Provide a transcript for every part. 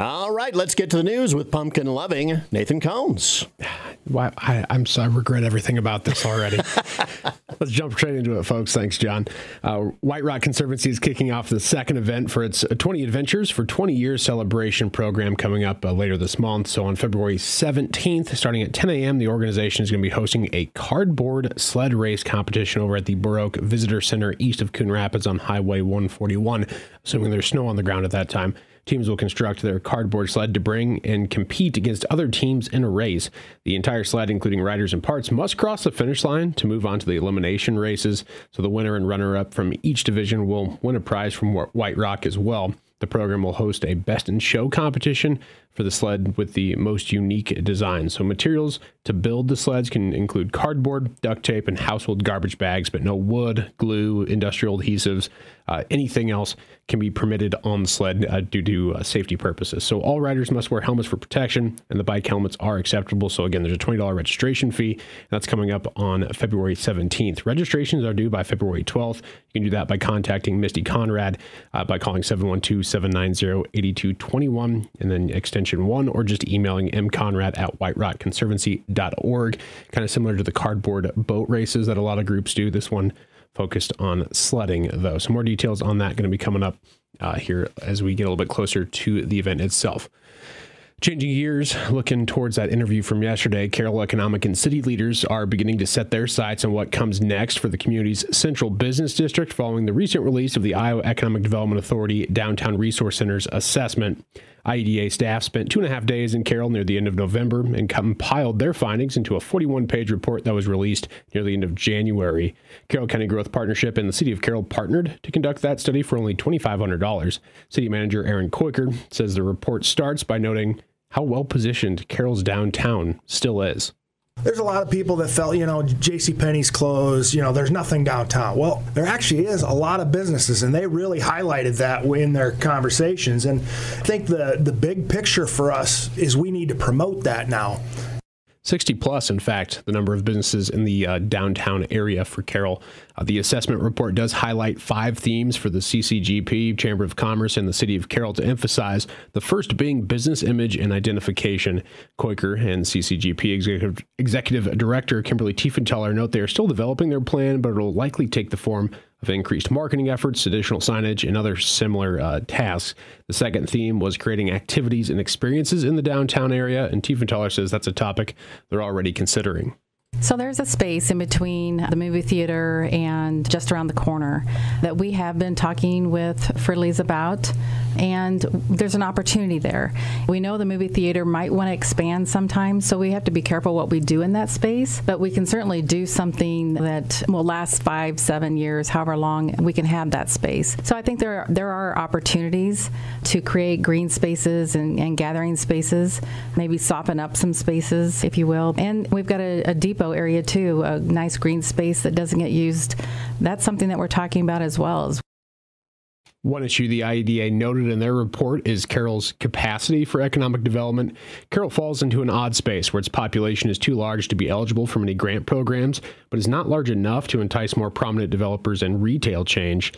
All right, let's get to the news with pumpkin-loving Nathan Combs. Wow, I regret everything about this already. Let's jump straight into it, folks. Thanks, John. White Rock Conservancy is kicking off the second event for its 20 Adventures for 20 Years celebration program coming up later this month. So on February 17th, starting at 10 a.m., the organization is going to be hosting a cardboard sled race competition over at the Baroque Visitor Center east of Coon Rapids on Highway 141, assuming there's snow on the ground at that time. Teams will construct their cardboard sled to bring and compete against other teams in a race. The entire sled, including riders and parts, must cross the finish line to move on to the elimination races. So the winner and runner-up from each division will win a prize from White Rock as well. The program will host a best in show competition for the sled with the most unique design. So materials to build the sleds can include cardboard, duct tape, and household garbage bags, but no wood, glue, industrial adhesives, anything else can be permitted on the sled due to safety purposes. So all riders must wear helmets for protection, and the bike helmets are acceptable. So again, there's a $20 registration fee. That's coming up on February 17th. Registrations are due by February 12th. You can do that by contacting Misty Conrad by calling 712-790-8221 and then extension 1, or just emailing mconrad@whiterockconservancy.org. Kind of similar to the cardboard boat races that a lot of groups do. This one focused on sledding, though. Some more details on that going to be coming up here as we get a little bit closer to the event itself. Changing gears, looking towards that interview from yesterday, Carroll economic and city leaders are beginning to set their sights on what comes next for the community's central business district following the recent release of the Iowa Economic Development Authority Downtown Resource Center's assessment. IEDA staff spent 2.5 days in Carroll near the end of November and compiled their findings into a 41-page report that was released near the end of January. Carroll County Growth Partnership and the City of Carroll partnered to conduct that study for only $2,500. City Manager Aaron Koiker says the report starts by noting how well-positioned Carroll's downtown still is. There's a lot of people that felt, JCPenney's closed, there's nothing downtown. Well, there actually is a lot of businesses, and they really highlighted that in their conversations. And I think the big picture for us is we need to promote that now. 60 plus, in fact, the number of businesses in the downtown area for Carroll. The assessment report does highlight 5 themes for the CCGP, Chamber of Commerce, and the City of Carroll to emphasize, the first being business image and identification. Koiker and CCGP Executive Director Kimberly Tiefenthaler note they are still developing their plan, but it will likely take the form of increased marketing efforts, additional signage, and other similar tasks. The second theme was creating activities and experiences in the downtown area, and Tiefenthaler says that's a topic they're already considering. So there's a space in between the movie theater and just around the corner that we have been talking with Fridley's about, and there's an opportunity there. We know the movie theater might want to expand sometime, so we have to be careful what we do in that space, but we can certainly do something that will last 5-7 years, however long we can have that space. So I think there are opportunities to create green spaces and gathering spaces, maybe soften up some spaces, if you will. And we've got a depot area too, a nice green space that doesn't get used. That's something that we're talking about as well. One issue the IEDA noted in their report is Carroll's capacity for economic development. Carroll falls into an odd space where its population is too large to be eligible for many grant programs, but is not large enough to entice more prominent developers and retail chains.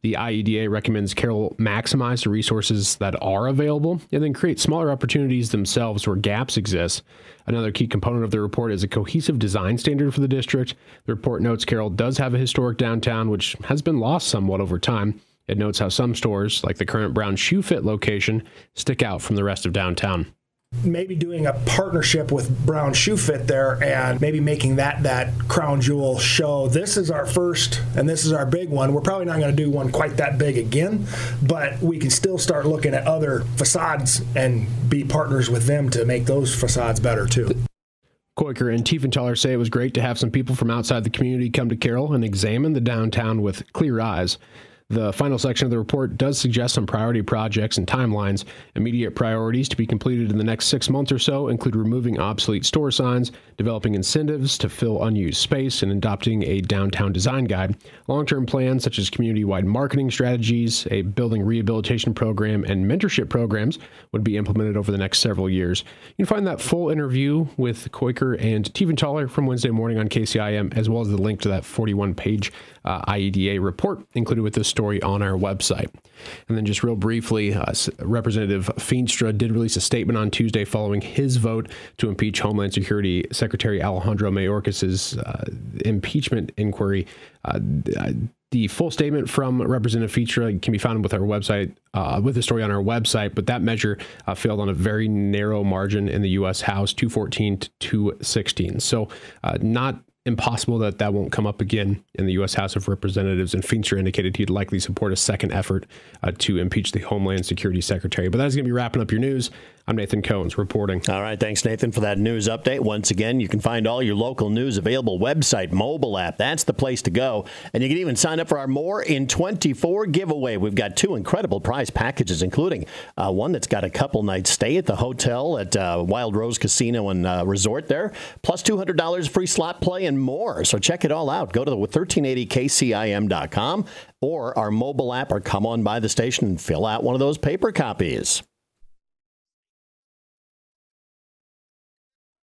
The IEDA recommends Carroll maximize the resources that are available and then create smaller opportunities themselves where gaps exist. Another key component of the report is a cohesive design standard for the district. The report notes Carroll does have a historic downtown, which has been lost somewhat over time. It notes how some stores, like the current Brown Shoe Fit location, stick out from the rest of downtown. Maybe doing a partnership with Brown Shoe Fit there and maybe making that crown jewel show. This is our first and this is our big one. We're probably not going to do one quite that big again, but we can still start looking at other facades and be partners with them to make those facades better too. Koiker and Tiefenthaler say it was great to have some people from outside the community come to Carroll and examine the downtown with clear eyes. The final section of the report does suggest some priority projects and timelines. Immediate priorities to be completed in the next 6 months or so include removing obsolete store signs, developing incentives to fill unused space, and adopting a downtown design guide. Long-term plans such as community-wide marketing strategies, a building rehabilitation program, and mentorship programs would be implemented over the next several years. You can find that full interview with Koiker and Tiefenthaler from Wednesday morning on KCIM, as well as the link to that 41-page IEDA report included with this story story on our website. And then just real briefly, Representative Feenstra did release a statement on Tuesday following his vote to impeach Homeland Security Secretary Alejandro Mayorkas's impeachment inquiry. The full statement from Representative Feenstra can be found with our website, with the story on our website, but that measure failed on a very narrow margin in the U.S. House, 214 to 216. So not impossible that won't come up again in the U.S. House of Representatives, and Feenstra indicated he'd likely support a second effort to impeach the Homeland Security Secretary. But that's going to be wrapping up your news. I'm Nathan Cohns reporting. All right. Thanks, Nathan, for that news update. Once again, you can find all your local news available website, mobile app. That's the place to go. And you can even sign up for our More in 24 giveaway. We've got 2 incredible prize packages, including one that's got a couple nights stay at the hotel at Wild Rose Casino and Resort there, plus $200 free slot play and more. So check it all out. Go to the 1380kcim.com or our mobile app, or come on by the station and fill out one of those paper copies.